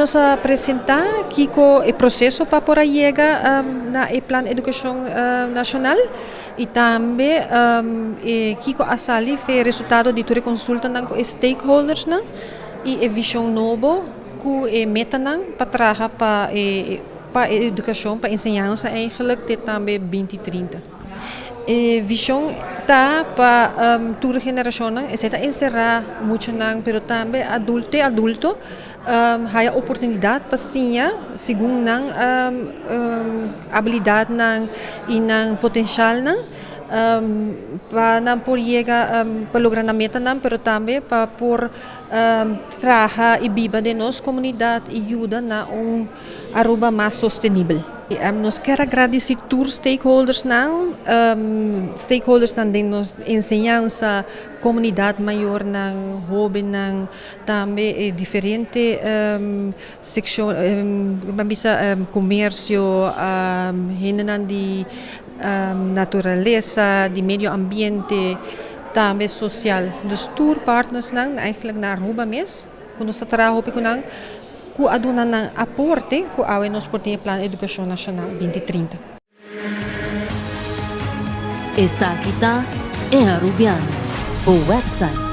Nós apresentar Kiko o processo para por chegar na Plano de Educação Nacional e também Kiko Asali fez resultado de toda consulta com os stakeholders e a visão nova que meta para trabalhar para a educação, para a ensinança eigenlijk de também 2030. A visão está para toda geração, está encerrar muito pero também adulto há a oportunidade para ensinar segundo habilidade e potencial para não por chegar para lograr a meta pero também para por trabalhar e viver de nossa comunidade e ajuda na aruba mais sustentável. Nós queremos agradecer a todos os stakeholders, stakeholders também nos ensinança, comunidade maior, hobby, também diferente secção, comércio, de natureza, de meio ambiente, também social. Dos tour partners eigenlijk na Aruba mesmo, quando nós trabalhamos com que aduna ng aporte que awe nos portinha Plano Educação Nacional 2030. Essa aqui é Arubiano, o website